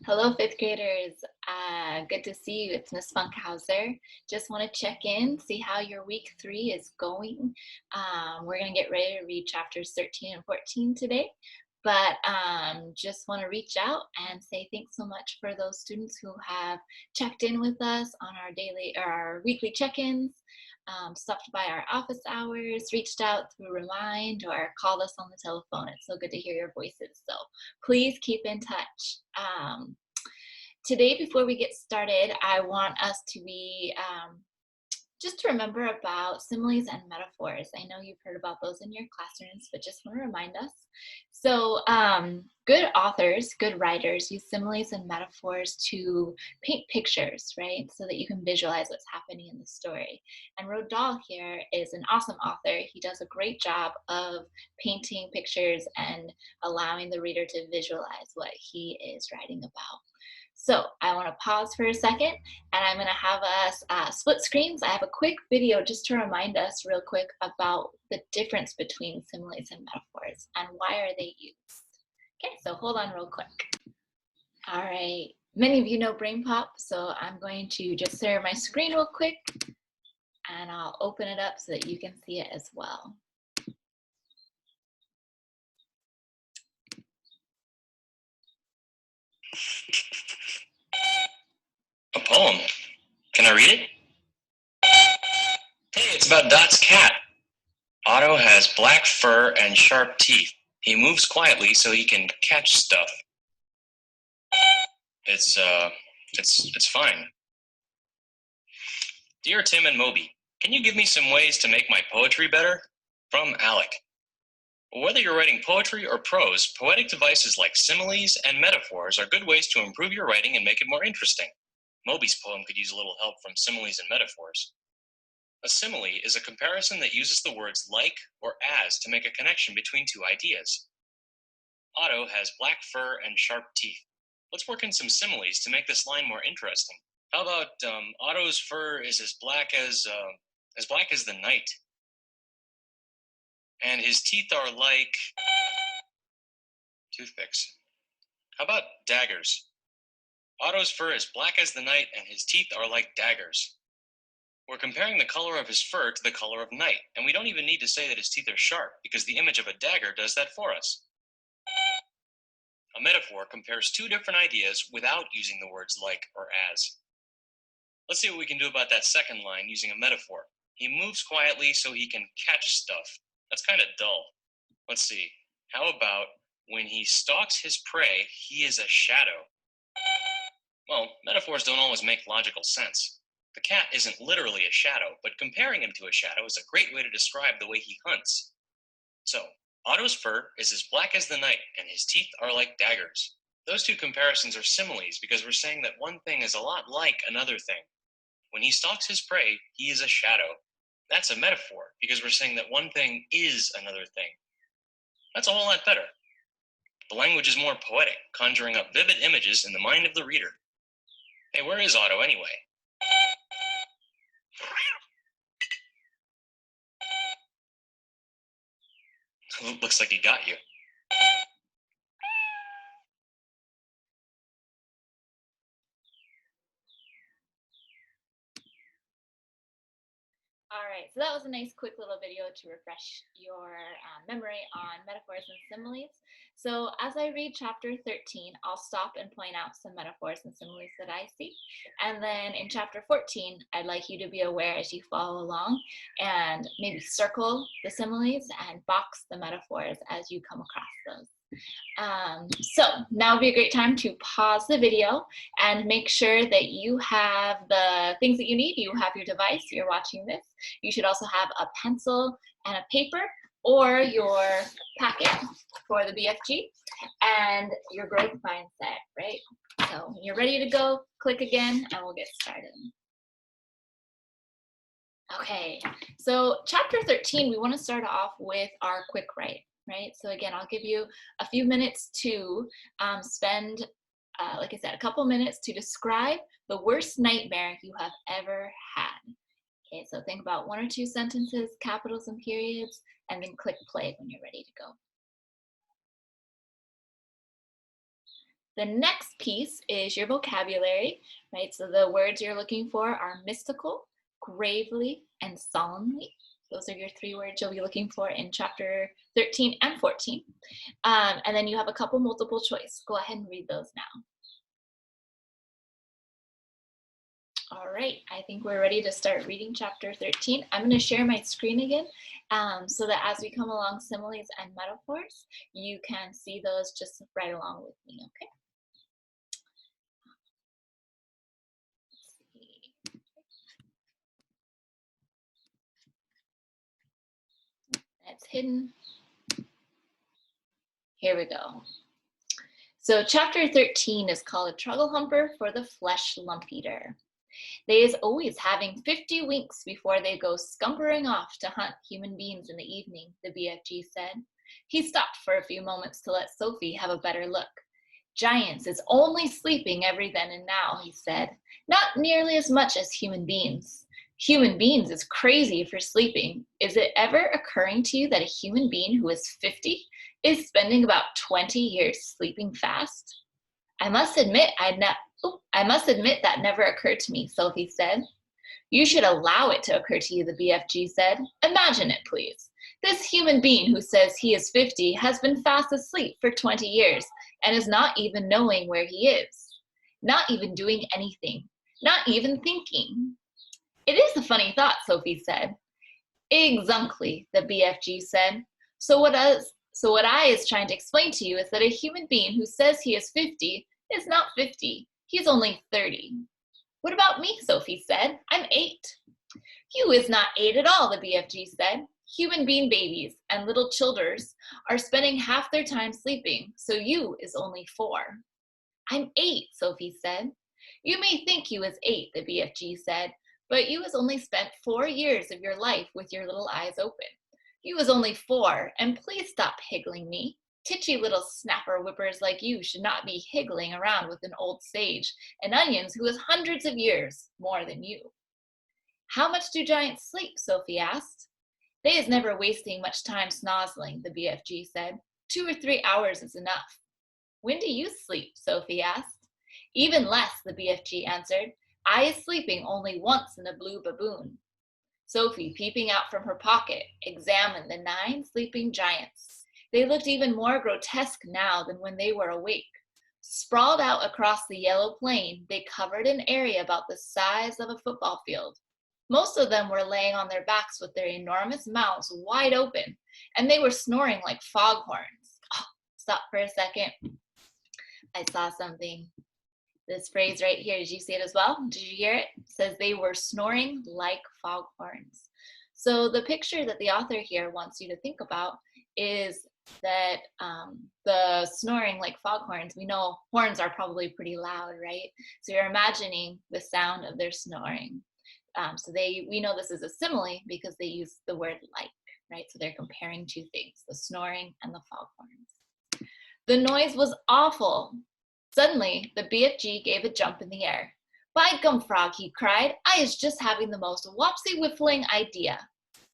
Hello, fifth graders. Good to see you. It's Miss Funkhauser. Just want to check in, see how your week 3 is going. We're going to get ready to read chapters 13 and 14 today, but just want to reach out and say thanks so much for those students who have checked in with us on our weekly check-ins, stopped by our office hours, reached out through Remind, or called us on the telephone. It's so good to hear your voices. So please keep in touch. Today, before we get started, I want us to be just to remember about similes and metaphors. I know you've heard about those in your classrooms, but just want to remind us. So good authors, good writers use similes and metaphors to paint pictures, right? So that you can visualize what's happening in the story. And Roald Dahl here is an awesome author. He does a great job of painting pictures and allowing the reader to visualize what he is writing about. So I want to pause for a second, and I'm going to have us split screens. I have a quick video just to remind us real quick about the difference between similes and metaphors and why are they used. Okay, so hold on real quick. All right, many of you know Brain Pop, so I'm going to just share my screen real quick, and I'll open it up so that you can see it as well. A poem. Can I read it? Hey, it's about Dot's cat. Otto has black fur and sharp teeth. He moves quietly so he can catch stuff. It's fine. Dear Tim and Moby, can you give me some ways to make my poetry better? From Alec. Whether you're writing poetry or prose, poetic devices like similes and metaphors are good ways to improve your writing and make it more interesting. Moby's poem could use a little help from similes and metaphors. A simile is a comparison that uses the words like or as to make a connection between two ideas. Otto has black fur and sharp teeth. Let's work in some similes to make this line more interesting. How about Otto's fur is as black as the night, and his teeth are like toothpicks. How about daggers? Otto's fur is black as the night, and his teeth are like daggers. We're comparing the color of his fur to the color of night, and we don't even need to say that his teeth are sharp, because the image of a dagger does that for us. A metaphor compares two different ideas without using the words like or as. Let's see what we can do about that second line using a metaphor. He moves quietly so he can catch stuff. That's kind of dull. Let's see. How about when he stalks his prey, he is a shadow? Well, metaphors don't always make logical sense. The cat isn't literally a shadow, but comparing him to a shadow is a great way to describe the way he hunts. So, Otto's fur is as black as the night, and his teeth are like daggers. Those two comparisons are similes because we're saying that one thing is a lot like another thing. When he stalks his prey, he is a shadow. That's a metaphor because we're saying that one thing is another thing. That's a whole lot better. The language is more poetic, conjuring up vivid images in the mind of the reader. Hey, where is Otto anyway? Looks like he got you. All right, so that was a nice quick little video to refresh your memory on metaphors and similes. So as I read chapter 13, I'll stop and point out some metaphors and similes that I see. And then in chapter 14, I'd like you to be aware as you follow along and maybe circle the similes and box the metaphors as you come across those. So now would be a great time to pause the video and make sure that you have the things that you need. You have your device, you're watching this. You should also have a pencil and a paper or your packet for the BFG and your growth mindset, right? So when you're ready to go, click again and we'll get started. Okay, so chapter 13, we want to start off with our quick write. Right, so again, I'll give you a few minutes to spend, like I said, a couple minutes to describe the worst nightmare you have ever had. Okay, so think about 1 or 2 sentences, capitals and periods, and then click play when you're ready to go. The next piece is your vocabulary, right? So the words you're looking for are mystical, gravely, and solemnly. Those are your three words you'll be looking for in chapter 13 and 14. And then you have a couple multiple choice. Go ahead and read those now. All right, I think we're ready to start reading chapter 13. I'm going to share my screen again so that as we come along similes and metaphors, you can see those just right along with me, okay? That's hidden. Here we go. So chapter 13 is called A Truggle Humper for the Flesh Lump Eater. They is always having 50 winks before they go scumpering off to hunt human beings in the evening, the BFG said. He stopped for a few moments to let Sophie have a better look. Giants is only sleeping every then and now, he said. Not nearly as much as human beings. Human beings is crazy for sleeping. Is it ever occurring to you that a human being who is 50 is spending about 20 years sleeping fast? I must admit that never occurred to me, Sophie said. You should allow it to occur to you, the BFG said. Imagine it, please. This human being who says he is 50 has been fast asleep for 20 years and is not even knowing where he is. Not even doing anything. Not even thinking. It is a funny thought, Sophie said. Exactly, the BFG said. So what I is trying to explain to you is that a human being who says he is 50 is not 50. He's only 30. What about me, Sophie said. I'm 8. You is not 8 at all, the BFG said. Human being babies and little childers are spending half their time sleeping, so you is only 4. I'm 8, Sophie said. You may think you is 8, the BFG said, but you has only spent 4 years of your life with your little eyes open. You was only 4, and please stop higgling me. Titchy little snapper whippers like you should not be higgling around with an old sage and onions who is hundreds of years more than you. How much do giants sleep? Sophie asked. They is never wasting much time snozzling, the BFG said. 2 or 3 hours is enough. When do you sleep? Sophie asked. Even less, the BFG answered. I is sleeping only once in a blue baboon. Sophie, peeping out from her pocket, examined the 9 sleeping giants. They looked even more grotesque now than when they were awake. Sprawled out across the yellow plain, they covered an area about the size of a football field. Most of them were laying on their backs with their enormous mouths wide open, and they were snoring like foghorns. Oh, stop for a second. I saw something. This phrase right here, did you see it as well? Did you hear it? It says they were snoring like foghorns. So the picture that the author here wants you to think about is that the snoring like foghorns, we know horns are probably pretty loud, right? So you're imagining the sound of their snoring. So we know this is a simile because they use the word like, right? So they're comparing two things, the snoring and the foghorns. The noise was awful. Suddenly, the BFG gave a jump in the air. By gum frog, he cried, I is just having the most wopsy-whiffling idea.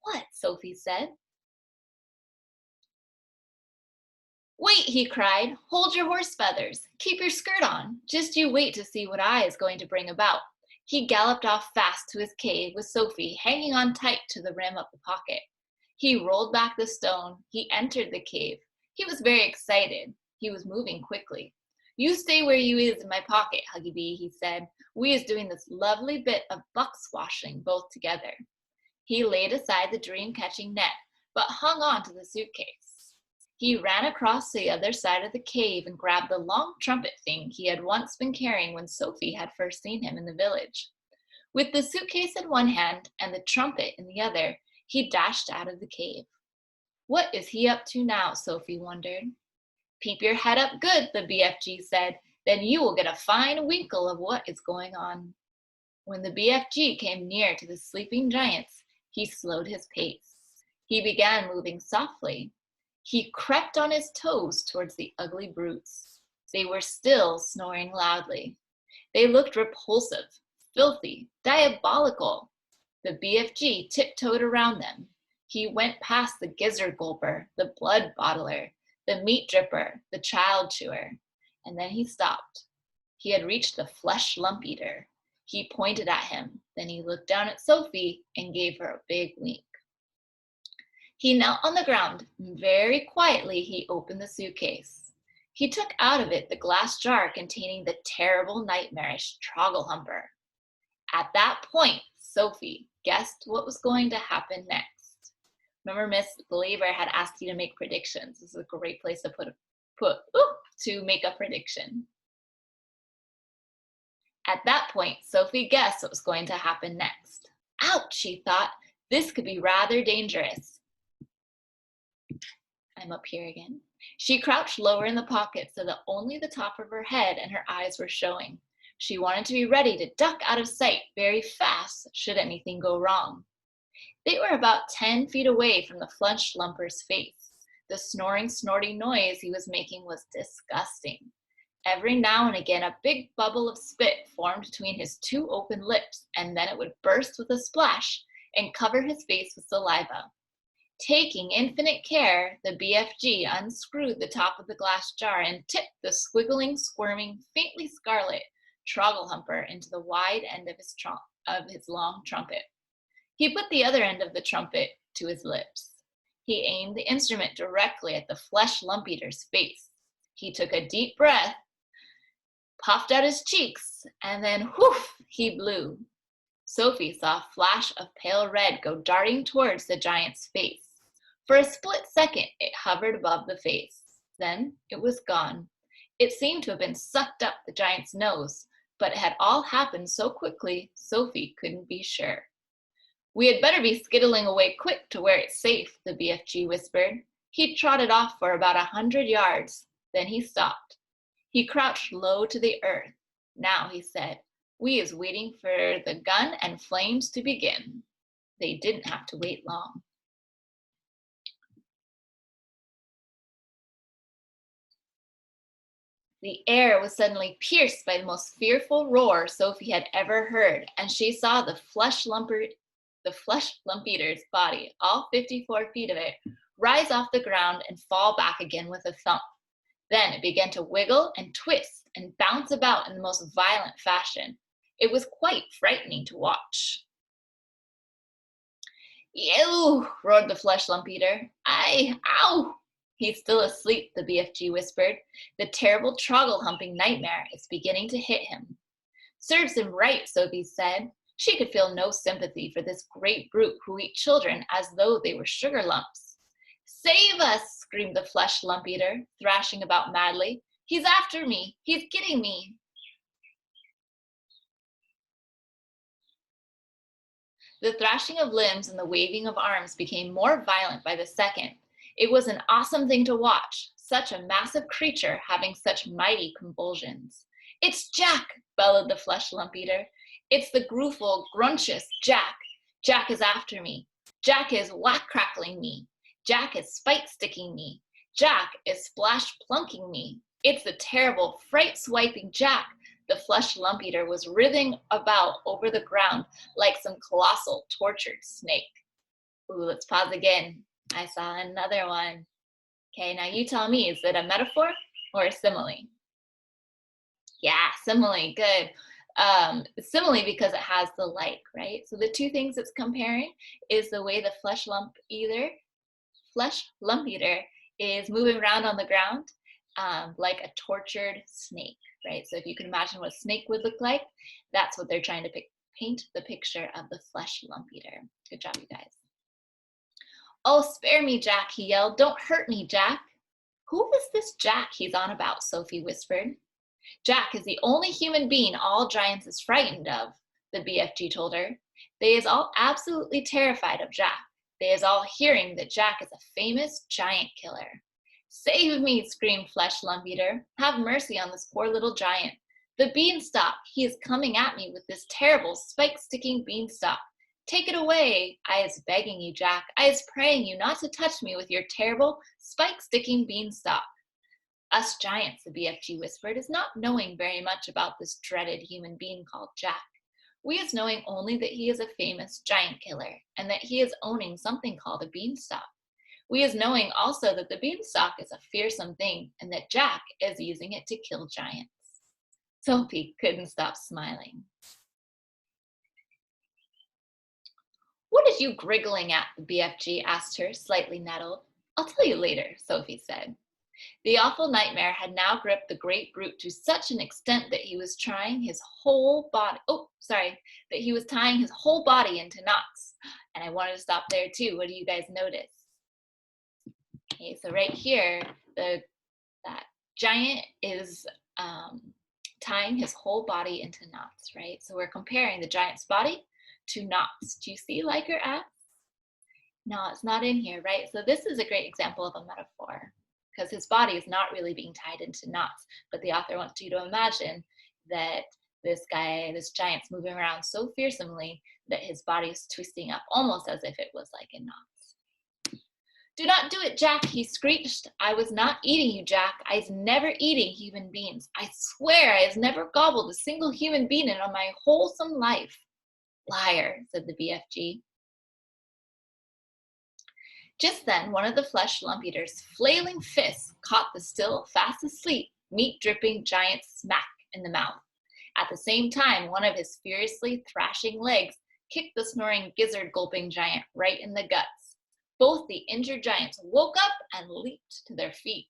What? Sophie said. Wait, he cried, hold your horse feathers. Keep your skirt on. Just you wait to see what I is going to bring about. He galloped off fast to his cave with Sophie hanging on tight to the rim of the pocket. He rolled back the stone. He entered the cave. He was very excited. He was moving quickly. You stay where you is in my pocket, Huggy Bee, he said. We is doing this lovely bit of buck swashing both together. He laid aside the dream-catching net, but hung on to the suitcase. He ran across to the other side of the cave and grabbed the long trumpet thing he had once been carrying when Sophie had first seen him in the village. With the suitcase in one hand and the trumpet in the other, he dashed out of the cave. What is he up to now? Sophie wondered. Peep your head up good, the BFG said. Then you will get a fine winkle of what is going on. When the BFG came near to the sleeping giants, he slowed his pace. He began moving softly. He crept on his toes towards the ugly brutes. They were still snoring loudly. They looked repulsive, filthy, diabolical. The BFG tiptoed around them. He went past the gizzard gulper, the blood bottler, the meat dripper, the child chewer. and then he stopped. He had reached the flesh lump eater. He pointed at him. Then he looked down at Sophie and gave her a big wink. He knelt on the ground, and very quietly he opened the suitcase. He took out of it the glass jar containing the terrible, nightmarish Trogglehumper. At that point, Sophie guessed what was going to happen next. Remember, Miss Believer had asked you to make predictions. This is a great place to to make a prediction. At that point, Sophie guessed what was going to happen next. Ouch, she thought. This could be rather dangerous. I'm up here again. She crouched lower in the pocket so that only the top of her head and her eyes were showing. She wanted to be ready to duck out of sight very fast should anything go wrong. They were about 10 feet away from the flesh lumper's face. The snoring, snorting noise he was making was disgusting. Every now and again, a big bubble of spit formed between his two open lips, and then it would burst with a splash and cover his face with saliva. Taking infinite care, the BFG unscrewed the top of the glass jar and tipped the squiggling, squirming, faintly scarlet Trogglehumper into the wide end of his long trumpet. He put the other end of the trumpet to his lips. He aimed the instrument directly at the flesh lump eater's face. He took a deep breath, puffed out his cheeks, and then whoof, he blew. Sophie saw a flash of pale red go darting towards the giant's face. For a split second, it hovered above the face. Then it was gone. It seemed to have been sucked up the giant's nose, but it had all happened so quickly, Sophie couldn't be sure. We had better be skittling away quick to where it's safe, the BFG whispered. He trotted off for about 100 yards. Then he stopped. He crouched low to the earth. Now, he said, we is waiting for the gun and flames to begin. They didn't have to wait long. The air was suddenly pierced by the most fearful roar Sophie had ever heard, and she saw the flesh lump eater's body, all 54 feet of it, rise off the ground and fall back again with a thump. Then it began to wiggle and twist and bounce about in the most violent fashion. It was quite frightening to watch. Ew, roared the flesh lump eater. Ow! He's still asleep, the BFG whispered. The terrible troggle-humping nightmare is beginning to hit him. Serves him right, Sophie said. She could feel no sympathy for this great brute who ate children as though they were sugar lumps. Save us, screamed the flesh lump eater, thrashing about madly. He's after me. He's getting me. The thrashing of limbs and the waving of arms became more violent by the second. It was an awesome thing to watch, such a massive creature having such mighty convulsions. It's Jack, bellowed the flesh lump eater. It's the gruful, gruntious Jack. Jack is after me. Jack is whack-crackling me. Jack is spike-sticking me. Jack is splash-plunking me. It's the terrible, fright-swiping Jack. The flesh lump eater was writhing about over the ground like some colossal, tortured snake. Ooh, let's pause again. I saw another one. Okay, now you tell me, is it a metaphor or a simile? Yeah, simile, good. Simile because it has the like, right? So the two things it's comparing is the way the flesh lump eater is moving around on the ground like a tortured snake, right? So if you can imagine what a snake would look like, that's what they're trying to paint the picture of the flesh lump eater. Good job, you guys. Oh, spare me, Jack, he yelled. Don't hurt me, Jack. Who is this Jack he's on about? Sophie whispered. Jack is the only human being all giants is frightened of, the BFG told her. They is all absolutely terrified of Jack. They is all hearing that Jack is a famous giant killer. Save me, screamed Flesh Lump Eater. Have mercy on this poor little giant. The beanstalk, he is coming at me with this terrible spike-sticking beanstalk. Take it away. I is begging you, Jack. I is praying you not to touch me with your terrible spike-sticking beanstalk. Us giants, the BFG whispered, is not knowing very much about this dreaded human being called Jack. We is knowing only that he is a famous giant killer and that he is owning something called a beanstalk. We is knowing also that the beanstalk is a fearsome thing and that Jack is using it to kill giants. Sophie couldn't stop smiling. What are you griggling at? The BFG asked her, slightly nettled. I'll tell you later, Sophie said. The awful nightmare had now gripped the great brute to such an extent that he was tying his whole body into knots. And I wanted to stop there too. What do you guys notice? Okay, so right here, that giant is tying his whole body into knots, right? So we're comparing the giant's body to knots. Do you see like or at? No, it's not in here, right? So this is a great example of a metaphor because his body is not really being tied into knots, but the author wants you to imagine that this giant's moving around so fearsomely that his body is twisting up almost as if it was like in knots. Do not do it, Jack, he screeched. I was not eating you, Jack. I's never eating human beings. I swear I has never gobbled a single human being in all my wholesome life. Liar, said the BFG. Just then, one of the flesh lump eater's flailing fists caught the still fast asleep, meat-dripping giant smack in the mouth. At the same time, one of his furiously thrashing legs kicked the snoring gizzard-gulping giant right in the guts. Both the injured giants woke up and leaped to their feet.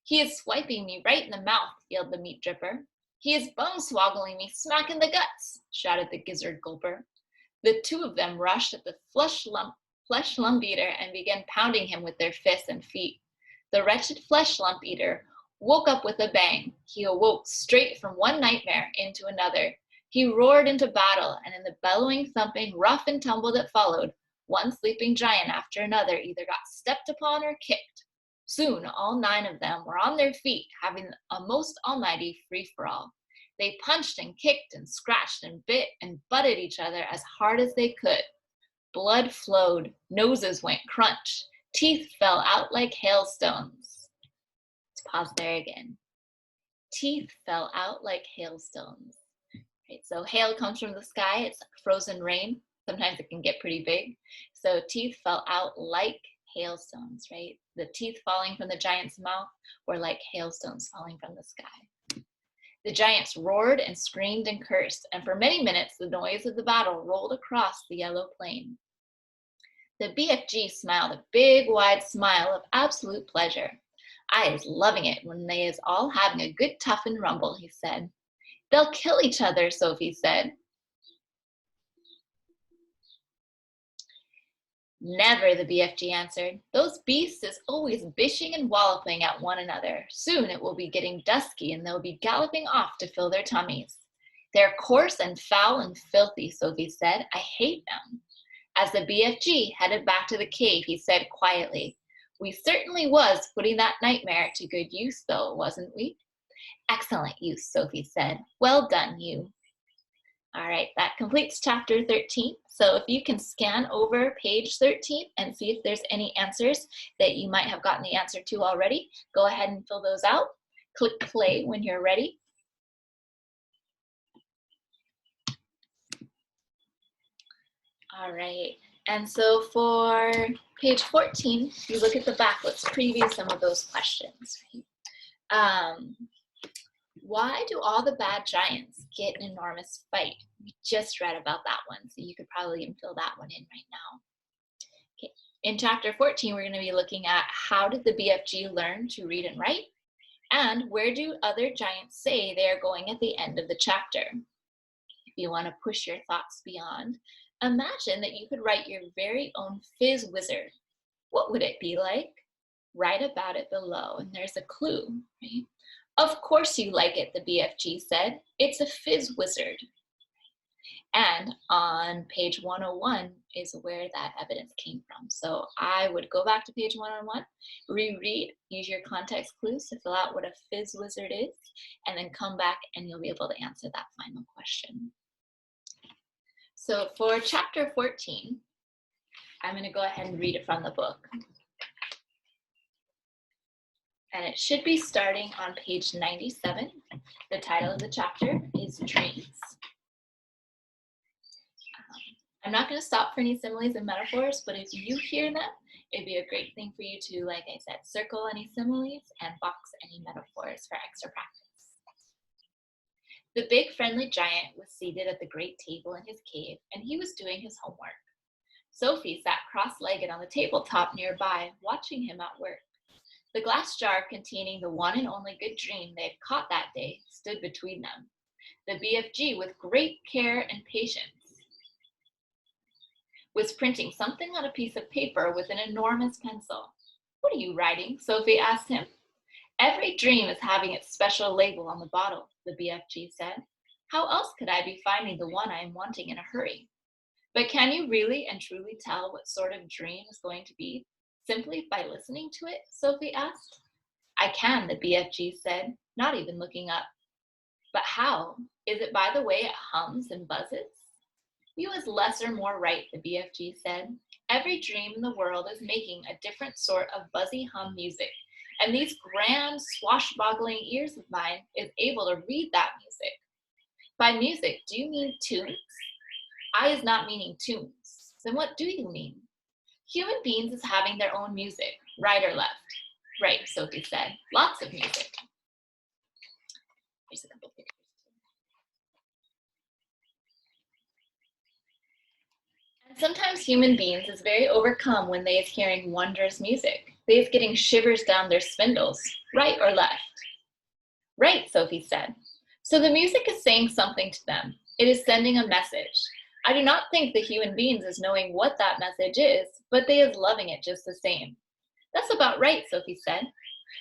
He is swiping me right in the mouth, yelled the meat dripper. He is bone-swoggling me smack in the guts, shouted the gizzard-gulper. The two of them rushed at the flesh lump eater and began pounding him with their fists and feet. The wretched flesh lump eater woke up with a bang. He awoke straight from one nightmare into another. He roared into battle, and in the bellowing, thumping, rough and tumble that followed, one sleeping giant after another either got stepped upon or kicked. Soon all 9 of them were on their feet, having a most almighty free-for-all. They punched and kicked and scratched and bit and butted each other as hard as they could. Blood flowed, noses went crunch, teeth fell out like hailstones. Let's pause there again. Teeth fell out like hailstones. Right, so hail comes from the sky, it's like frozen rain. Sometimes it can get pretty big. So teeth fell out like hailstones, right? The teeth falling from the giant's mouth were like hailstones falling from the sky. The giants roared and screamed and cursed, and for many minutes the noise of the battle rolled across the yellow plain. The BFG smiled a big, wide smile of absolute pleasure. I is loving it when they is all having a good toughen rumble, he said. They'll kill each other, Sophie said. Never, the BFG answered. Those beasts is always bishing and walloping at one another. Soon it will be getting dusky and they'll be galloping off to fill their tummies. They're coarse and foul and filthy, Sophie said. I hate them. As the BFG headed back to the cave, he said quietly, We certainly was putting that nightmare to good use, though, wasn't we? Excellent use, Sophie said. Well done, you. All right, that completes chapter 13. So if you can scan over page 13 and see if there's any answers that you might have gotten the answer to already, go ahead and fill those out. Click play when you're ready. All right, and so for page 14, if you look at the back, let's preview some of those questions. Why do all the bad giants get an enormous fight? We just read about that one, so you could probably even fill that one in right now. Okay. In chapter 14, we're going to be looking at how did the BFG learn to read and write, and where do other giants say they are going at the end of the chapter? If you want to push your thoughts beyond, imagine that you could write your very own Fizz Wizard. What would it be like? Write about it below, and there's a clue, right? Of course you like it, the BFG said. It's a Fizz Wizard. And on page 101 is where that evidence came from. So I would go back to page 101, reread, use your context clues to fill out what a Fizz Wizard is, and then come back and you'll be able to answer that final question. So for chapter 14, I'm going to go ahead and read it from the book. And it should be starting on page 97. The title of the chapter is Dreams. I'm not going to stop for any similes and metaphors, but if you hear them It'd be a great thing for you to, like I said, circle any similes and box any metaphors for extra practice. The big friendly giant was seated at the great table in his cave, and he was doing his homework. Sophie sat cross-legged on the tabletop nearby, watching him at work. The glass jar containing the one and only good dream they had caught that day stood between them. The BFG, with great care and patience, was printing something on a piece of paper with an enormous pencil. "What are you writing?" Sophie asked him. "Every dream is having its special label on the bottle," the BFG said. "How else could I be finding the one I am wanting in a hurry?" "But can you really and truly tell what sort of dream is going to be simply by listening to it?" Sophie asked. "I can," the BFG said, not even looking up. "But how? Is it by the way it hums and buzzes?" "You is less or more right," the BFG said. "Every dream in the world is making a different sort of buzzy hum music, and these grand swashbuckling ears of mine is able to read that music." "By music, do you mean tunes?" "I is not meaning tunes." "Then what do you mean?" "Human beings is having their own music, right or left." "Right," Sophie said. "Lots of music." Here's a couple pictures. And sometimes human beings is very overcome when they is hearing wondrous music. They is getting shivers down their spindles, right or left. "Right," Sophie said. "So the music is saying something to them. It is sending a message. I do not think the human beings is knowing what that message is, but they is loving it just the same." "That's about right," Sophie said.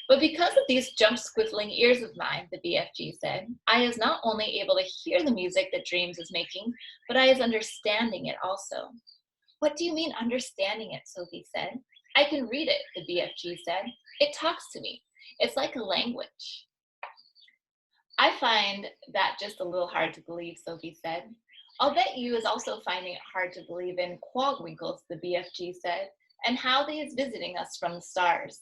"But because of these jump-squiffling ears of mine," the BFG said, "I is not only able to hear the music that dreams is making, but I is understanding it also." "What do you mean understanding it?" Sophie said. "I can read it," the BFG said. "It talks to me. It's like a language." "I find that just a little hard to believe," Sophie said. "I'll bet you is also finding it hard to believe in quagwinkles," the BFG said, "and how they is visiting us from the stars."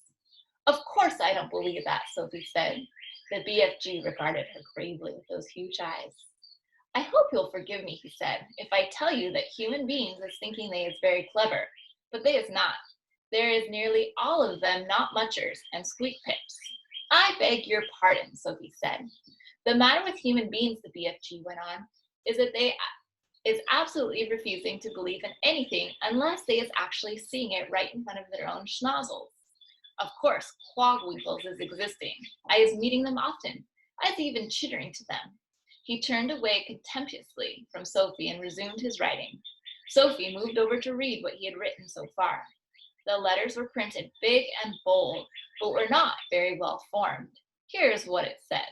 "Of course I don't believe that," Sophie said. The BFG regarded her gravely with those huge eyes. "I hope you'll forgive me," he said, "if I tell you that human beings is thinking they is very clever, but they is not. There is nearly all of them not munchers and squeak pips." "I beg your pardon," Sophie said. "The matter with human beings," the BFG went on, "is that they is absolutely refusing to believe in anything unless they is actually seeing it right in front of their own schnozzles. Of course, quagwinkles is existing. I is meeting them often. I is even chittering to them." He turned away contemptuously from Sophie and resumed his writing. Sophie moved over to read what he had written so far. The letters were printed big and bold, but were not very well formed. Here is what it said.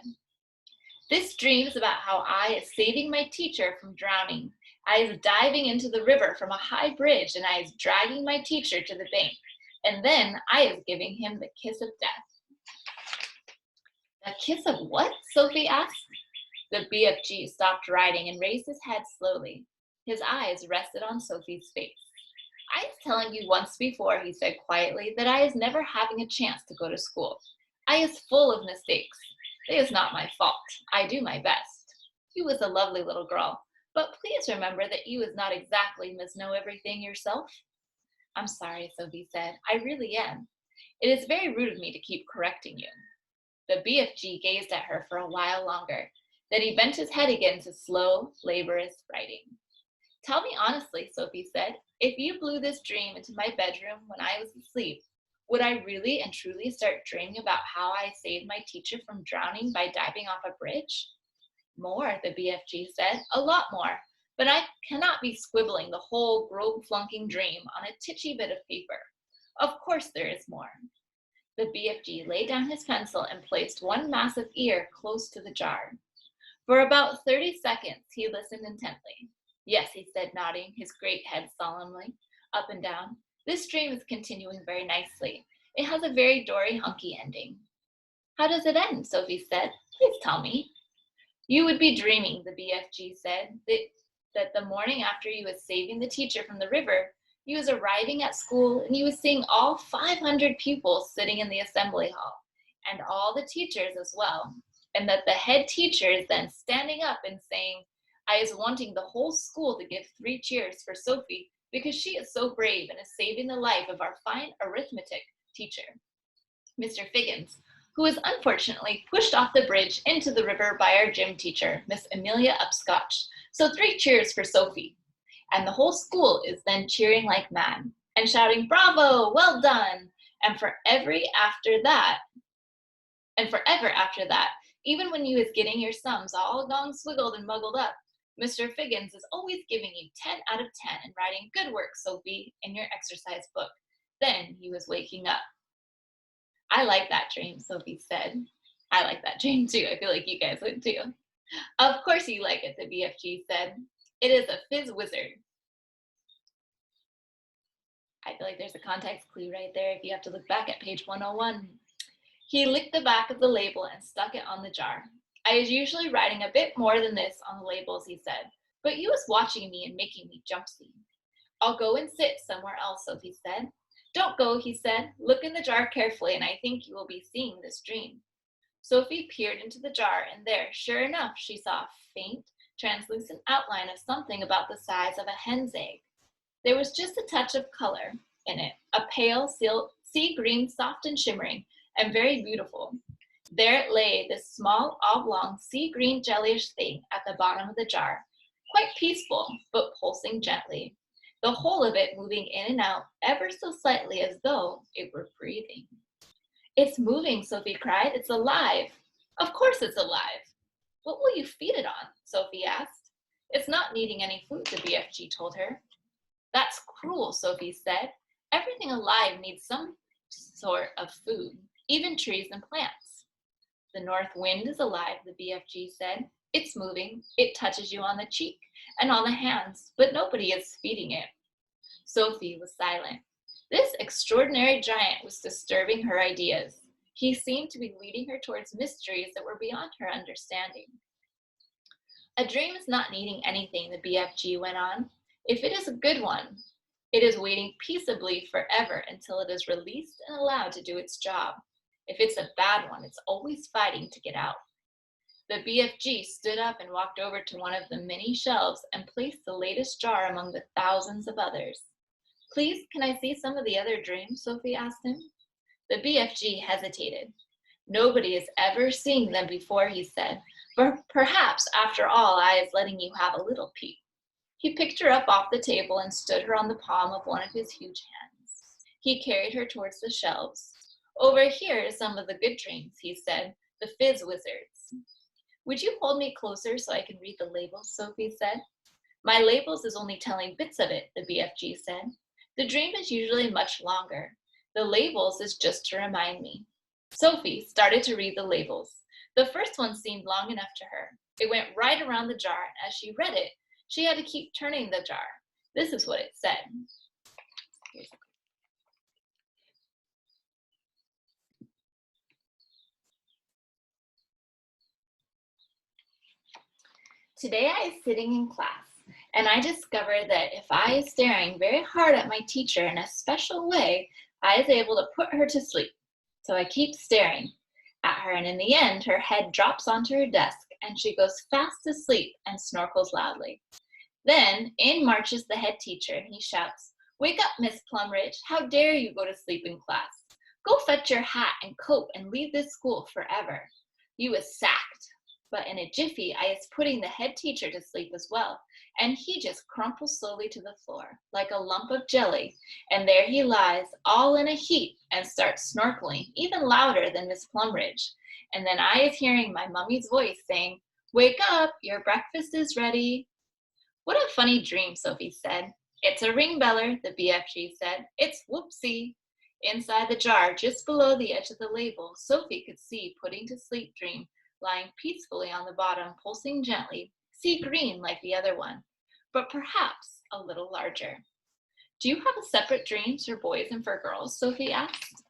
"This dream is about how I is saving my teacher from drowning. I is diving into the river from a high bridge, and I is dragging my teacher to the bank. And then I is giving him the kiss of death." "A kiss of what?" Sophie asked. The BFG stopped writing and raised his head slowly. His eyes rested on Sophie's face. "I was telling you once before," he said quietly, "that I is never having a chance to go to school. I is full of mistakes. It is not my fault. I do my best. You was a lovely little girl, but please remember that you is not exactly Miss Know Everything yourself." "I'm sorry," Sophie said. "I really am. It is very rude of me to keep correcting you." The BFG gazed at her for a while longer. Then he bent his head again to slow, laborious writing. "Tell me honestly," Sophie said, "if you blew this dream into my bedroom when I was asleep, would I really and truly start dreaming about how I saved my teacher from drowning by diving off a bridge?" "More," the BFG said, "a lot more. But I cannot be scribbling the whole grove-flunking dream on a titchy bit of paper. Of course there is more." The BFG laid down his pencil and placed one massive ear close to the jar. For about 30 seconds he listened intently. "Yes," he said, nodding his great head solemnly up and down. "This dream is continuing very nicely. It has a very dory-hunky ending." "How does it end?" Sophie said. "Please tell me." "You would be dreaming," the BFG said, "that the morning after you was saving the teacher from the river, you was arriving at school and you was seeing all 500 pupils sitting in the assembly hall, and all the teachers as well, and that the head teacher is then standing up and saying, 'I is wanting the whole school to give 3 cheers for Sophie because she is so brave and is saving the life of our fine arithmetic teacher, Mr. Figgins, who was unfortunately pushed off the bridge into the river by our gym teacher, Miss Amelia Upscotch. So 3 cheers for Sophie. And the whole school is then cheering like mad and shouting, "Bravo, well done." And forever after that, even when you is getting your sums all gone swiggled and muggled up, Mr. Figgins is always giving you 10 out of 10 and writing, "Good work, Sophie," in your exercise book. Then he was waking up. "I like that dream," Sophie said. "I like that dream too. I feel like you guys would too." "Of course you like it," the BFG said. "It is a fizz wizard." I feel like there's a context clue right there if you have to look back at page 101. He licked the back of the label and stuck it on the jar. "I was usually writing a bit more than this on the labels," he said, "but you was watching me and making me jumpsy." "I'll go and sit somewhere else," Sophie said. "Don't go," he said. "Look in the jar carefully, and I think you will be seeing this dream." Sophie peered into the jar, and there, sure enough, she saw a faint, translucent outline of something about the size of a hen's egg. There was just a touch of color in it, a pale sea green, soft and shimmering, and very beautiful. There it lay, this small, oblong, sea green jellyish thing at the bottom of the jar, quite peaceful, but pulsing gently, the whole of it moving in and out ever so slightly as though it were breathing. "It's moving," Sophie cried. "It's alive." "Of course it's alive." "What will you feed it on?" Sophie asked. "It's not needing any food," the BFG told her. "That's cruel," Sophie said. "Everything alive needs some sort of food, even trees and plants." "The north wind is alive," the BFG said. "It's moving. It touches you on the cheek and on the hands, but nobody is feeding it." Sophie was silent. This extraordinary giant was disturbing her ideas. He seemed to be leading her towards mysteries that were beyond her understanding. "A dream is not needing anything," the BFG went on. "If it is a good one, it is waiting peaceably forever until it is released and allowed to do its job. If it's a bad one, it's always fighting to get out." The BFG stood up and walked over to one of the many shelves and placed the latest jar among the thousands of others. "Please, can I see some of the other dreams?" Sophie asked him. The BFG hesitated. "Nobody has ever seen them before," he said, "but perhaps after all I is letting you have a little peep." He picked her up off the table and stood her on the palm of one of his huge hands. He carried her towards the shelves. "Over here is some of the good dreams," he said, "the fizz wizards." "Would you hold me closer so I can read the labels?" Sophie said. "My labels is only telling bits of it," the BFG said. "The dream is usually much longer. The labels is just to remind me." Sophie started to read the labels. The first one seemed long enough to her. It went right around the jar, and as she read it, she had to keep turning the jar. This is what it said. "Today I is sitting in class, and I discovered that if I is staring very hard at my teacher in a special way, I is able to put her to sleep. So I keep staring at her, and in the end, her head drops onto her desk, and she goes fast asleep and snorkles loudly. Then in marches the head teacher, and he shouts, 'Wake up, Miss Plumridge. How dare you go to sleep in class? Go fetch your hat and coat and leave this school forever. You is sacked.' But in a jiffy, I is putting the head teacher to sleep as well, and he just crumples slowly to the floor, like a lump of jelly, and there he lies, all in a heap, and starts snorkeling, even louder than Miss Plumridge. And then I is hearing my mummy's voice saying, 'Wake up, your breakfast is ready.'" "What a funny dream," Sophie said. "It's a ring beller," the BFG said. "It's whoopsie." Inside the jar, just below the edge of the label, Sophie could see Putting to Sleep Dream lying peacefully on the bottom, pulsing gently, sea green like the other one, but perhaps a little larger. "Do you have a separate dreams for boys and for girls?" Sophie asked.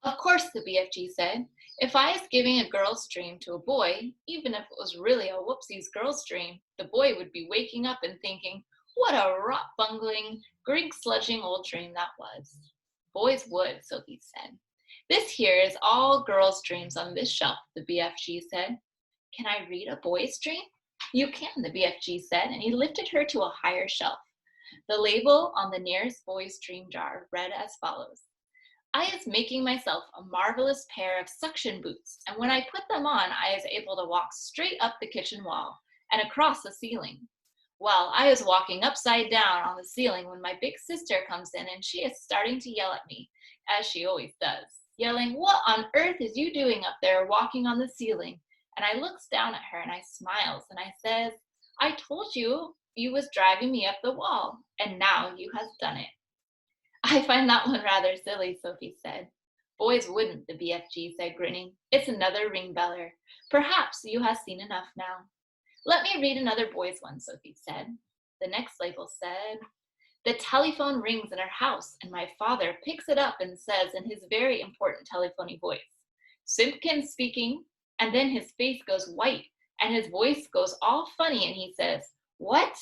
"Of course," the BFG said. "If I is giving a girl's dream to a boy, even if it was really a whoopsie's girl's dream, the boy would be waking up and thinking, 'What a rot bungling, Greek sludging old dream that was.'" "Boys would," Sophie said. "This here is all girls' dreams on this shelf," the BFG said. "Can I read a boy's dream?" "You can," the BFG said, and he lifted her to a higher shelf. The label on the nearest boy's dream jar read as follows: I is making myself a marvelous pair of suction boots, and when I put them on, I is able to walk straight up the kitchen wall and across the ceiling. Well, I was walking upside down on the ceiling when my big sister comes in, and she is starting to yell at me, as she always does, yelling, "What on earth is you doing up there walking on the ceiling?" And I looks down at her and I smiles and I says, "I told you you was driving me up the wall, and now you has done it." "I find that one rather silly," Sophie said. "Boys wouldn't," the BFG said, grinning. "It's another ring beller. Perhaps you has seen enough now." "Let me read another boy's one," Sophie said. The next label said, "The telephone rings in our house, and my father picks it up and says in his very important telephony voice, 'Simpkins speaking,' and then his face goes white, and his voice goes all funny, and he says, 'What?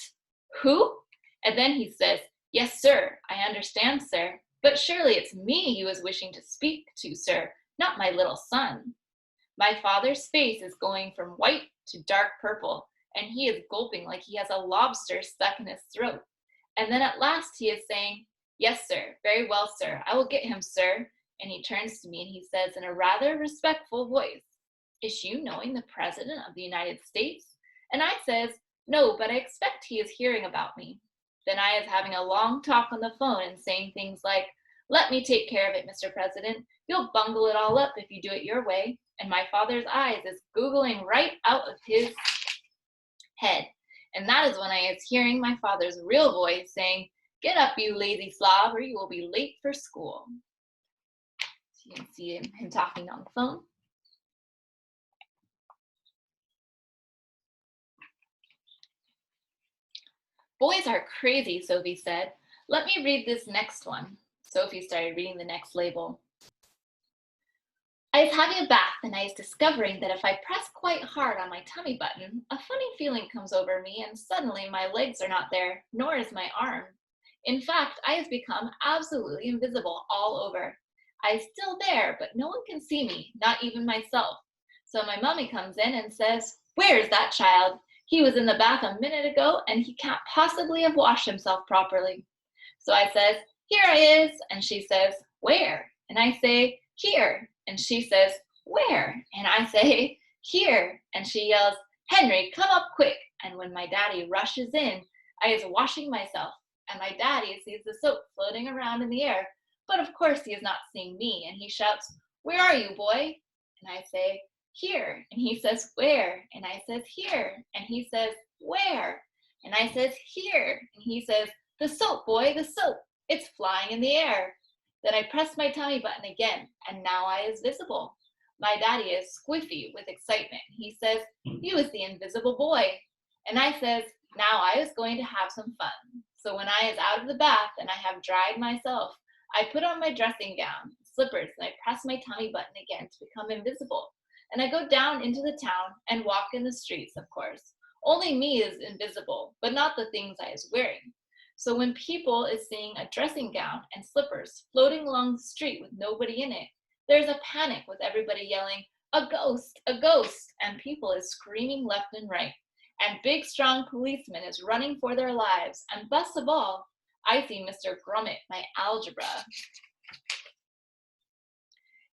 Who?' And then he says, 'Yes, sir, I understand, sir, but surely it's me you was wishing to speak to, sir, not my little son.' My father's face is going from white to dark purple, and he is gulping like he has a lobster stuck in his throat. And then at last he is saying, 'Yes, sir, very well, sir, I will get him, sir.' And he turns to me and he says in a rather respectful voice, 'Is you knowing the President of the United States?' And I says, 'No, but I expect he is hearing about me.' Then I is having a long talk on the phone and saying things like, 'Let me take care of it, Mr. President. You'll bungle it all up if you do it your way.' And my father's eyes is googling right out of his head. And that is when I is hearing my father's real voice saying, 'Get up, you lazy slob, or you will be late for school.'" So you can see him talking on the phone. "Boys are crazy," Sophie said. "Let me read this next one." Sophie started reading the next label. "I was having a bath and I was discovering that if I press quite hard on my tummy button, a funny feeling comes over me and suddenly my legs are not there, nor is my arm. In fact, I have become absolutely invisible all over. I am still there, but no one can see me, not even myself. So my mummy comes in and says, 'Where is that child? He was in the bath a minute ago and he can't possibly have washed himself properly.' So I says, 'Here I is.' And she says, 'Where?' And I say, 'Here.' And she says, 'Where?' And I say, 'Here.' And she yells, 'Henry, come up quick.' And when my daddy rushes in, I is washing myself, and my daddy sees the soap floating around in the air, but of course he is not seeing me, and he shouts, 'Where are you, boy?' And I say, 'Here.' And he says, 'Where?' And I says, 'Here.' And he says, 'Where?' And I says, 'Here.' And he says, 'The soap, boy, the soap. It's flying in the air.' Then I press my tummy button again, and now I is visible. My daddy is squiffy with excitement. He says, 'You is the invisible boy.' And I says, 'Now I is going to have some fun.' So when I is out of the bath and I have dried myself, I put on my dressing gown, slippers, and I press my tummy button again to become invisible. And I go down into the town and walk in the streets, of course. Only me is invisible, but not the things I is wearing. So when people is seeing a dressing gown and slippers floating along the street with nobody in it, there's a panic with everybody yelling, 'A ghost, a ghost!' And people is screaming left and right. And big strong policemen is running for their lives. And best of all, I see Mr. Grummet, my algebra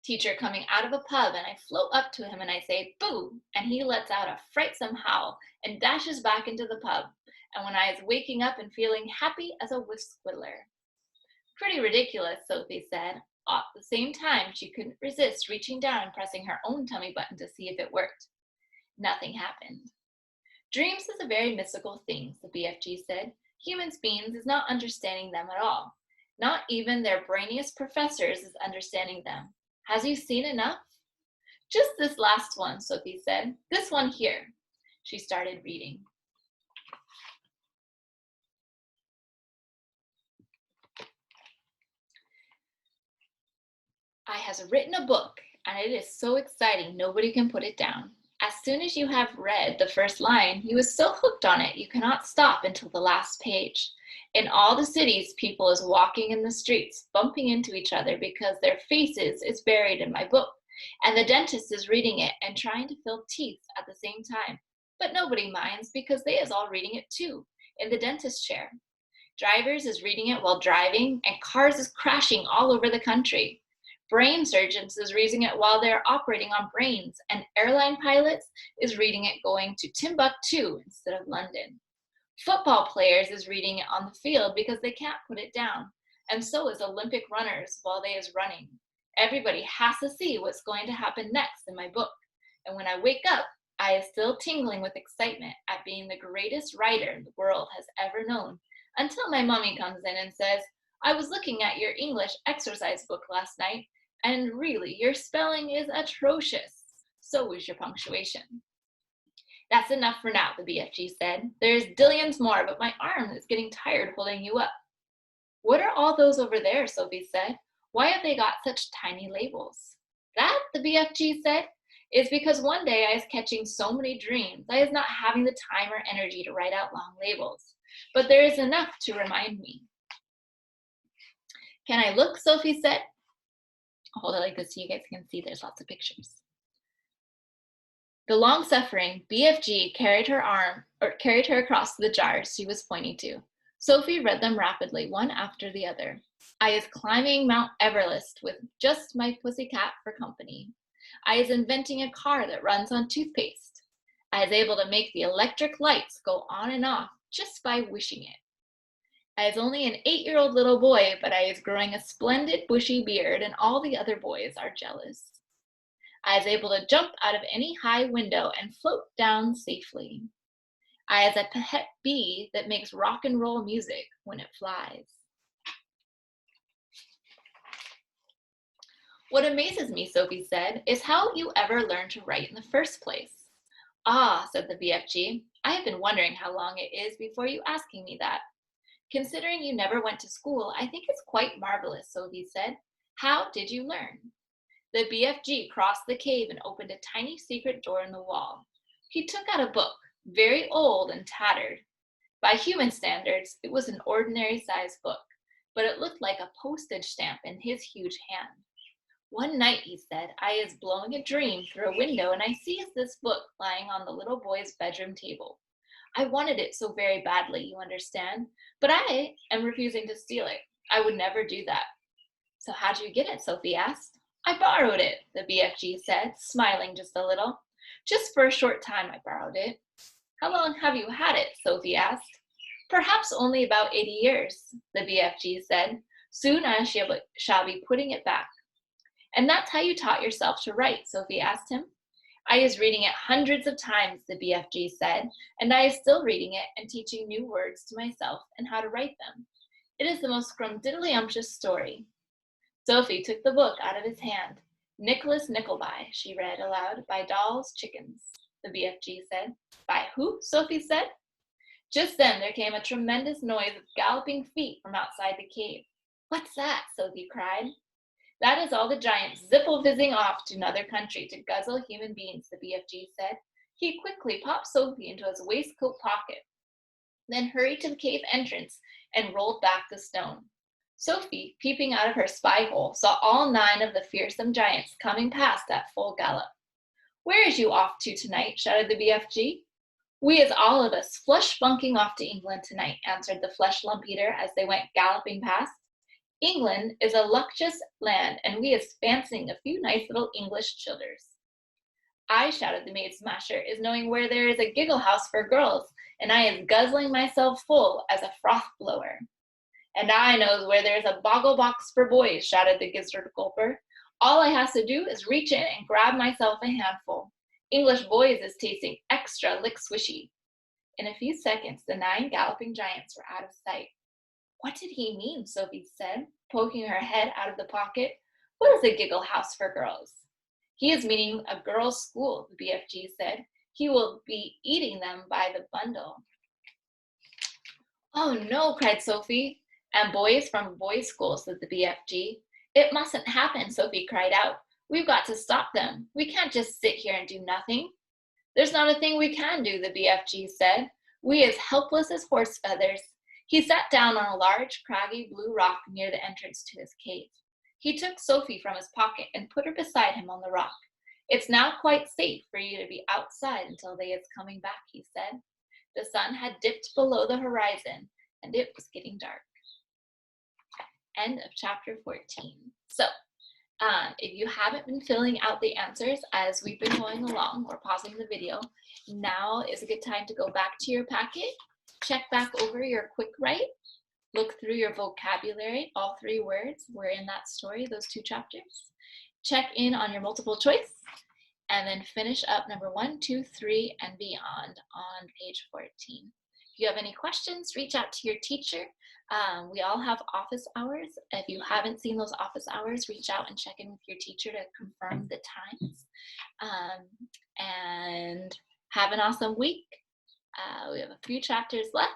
teacher, coming out of a pub, and I float up to him and I say, 'Boo!' And he lets out a frightsome howl and dashes back into the pub. And when I was waking up and feeling happy as a whisk-squiddler." "Pretty ridiculous," Sophie said. At the same time, she couldn't resist reaching down and pressing her own tummy button to see if it worked. Nothing happened. "Dreams is a very mystical thing," the BFG said. "Human beings is not understanding them at all. Not even their brainiest professors is understanding them. Has you seen enough?" "Just this last one," Sophie said. "This one here." She started reading. "I has written a book, and it is so exciting nobody can put it down. As soon as you have read the first line, you is so hooked on it you cannot stop until the last page. In all the cities, people is walking in the streets, bumping into each other because their faces is buried in my book, and the dentist is reading it and trying to fill teeth at the same time. But nobody minds because they is all reading it too, in the dentist chair. Drivers is reading it while driving, and cars is crashing all over the country. Brain surgeons is reading it while they're operating on brains, and airline pilots is reading it going to Timbuktu instead of London. Football players is reading it on the field because they can't put it down, and so is Olympic runners while they is running. Everybody has to see what's going to happen next in my book, and when I wake up, I is still tingling with excitement at being the greatest writer the world has ever known, until my mommy comes in and says, I was looking at your English exercise book last night, and really, your spelling is atrocious. So is your punctuation. That's enough for now, the BFG said. There's dillions more, but my arm is getting tired holding you up. What are all those over there, Sophie said. Why have they got such tiny labels? That, the BFG said, is because one day I was catching so many dreams, I was not having the time or energy to write out long labels. But there is enough to remind me. Can I look? Sophie said. Hold it like this so you guys can see there's lots of pictures. The long-suffering BFG carried her across the jars she was pointing to. Sophie read them rapidly, one after the other. I is climbing Mount Everest with just my pussycat for company. I is inventing a car that runs on toothpaste. I is able to make the electric lights go on and off just by wishing it. I is only an 8-year-old little boy, but I is growing a splendid bushy beard, and all the other boys are jealous. I is able to jump out of any high window and float down safely. I is a pet bee that makes rock and roll music when it flies. What amazes me, Sophie said, is how you ever learned to write in the first place. Ah, said the BFG, I have been wondering how long it is before you asking me that. Considering you never went to school, I think it's quite marvelous, Sophie said. How did you learn? The BFG crossed the cave and opened a tiny secret door in the wall. He took out a book, very old and tattered. By human standards, it was an ordinary-sized book, but it looked like a postage stamp in his huge hand. One night, he said, I is blowing a dream through a window, and I sees this book lying on the little boy's bedroom table. I wanted it so very badly, you understand, but I am refusing to steal it. I would never do that. So how'd you get it? Sophie asked. I borrowed it, the BFG said, smiling just a little. Just for a short time I borrowed it. How long have you had it? Sophie asked. Perhaps only about 80 years, the BFG said. Soon I shall be putting it back. And that's how you taught yourself to write? Sophie asked him. I is reading it hundreds of times, the BFG said, and I is still reading it and teaching new words to myself and how to write them. It is the most scrumdiddlyumptious story. Sophie took the book out of his hand. Nicholas Nickleby, she read aloud, by Doll's Chickens, the BFG said. By who? Sophie said. Just then there came a tremendous noise of galloping feet from outside the cave. What's that? Sophie cried. That is all the giants zipple-fizzing off to another country to guzzle human beings, the BFG said. He quickly popped Sophie into his waistcoat pocket, then hurried to the cave entrance and rolled back the stone. Sophie, peeping out of her spy hole, saw all 9 of the fearsome giants coming past at full gallop. Where is you off to tonight? Shouted the BFG. We is all of us flush-bunking off to England tonight, answered the flesh lump eater as they went galloping past. England is a luscious land, and we is fancying a few nice little English childers. I, shouted the maid smasher, is knowing where there is a giggle house for girls, and I is guzzling myself full as a froth blower. And I knows where there is a boggle box for boys, shouted the gizzard gulper. All I has to do is reach in and grab myself a handful. English boys is tasting extra lick swishy. In a few seconds, the 9 galloping giants were out of sight. What did he mean? Sophie said, poking her head out of the pocket. What is a giggle house for girls? He is meaning a girls' school, the BFG said. He will be eating them by the bundle. Oh no, cried Sophie. And boys from boys' schools, said the BFG. It mustn't happen, Sophie cried out. We've got to stop them. We can't just sit here and do nothing. There's not a thing we can do, the BFG said. We as helpless as horse feathers. He sat down on a large, craggy blue rock near the entrance to his cave. He took Sophie from his pocket and put her beside him on the rock. It's now quite safe for you to be outside until they is coming back, he said. The sun had dipped below the horizon, and it was getting dark. End of chapter 14. So if you haven't been filling out the answers as we've been going along or pausing the video, now is a good time to go back to your packet, check back over your quick write, look through your vocabulary. All 3 words were in that story, those 2 chapters. Check in on your multiple choice, and then finish up number 1, 2, 3, and beyond on page 14. If you have any questions, reach out to your teacher. We all have office hours. If you haven't seen those office hours, reach out and check in with your teacher to confirm the times. And have an awesome week. We have a few chapters left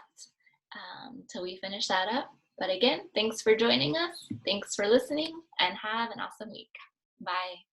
till we finish that up. But again, thanks for joining us. Thanks for listening, and have an awesome week. Bye.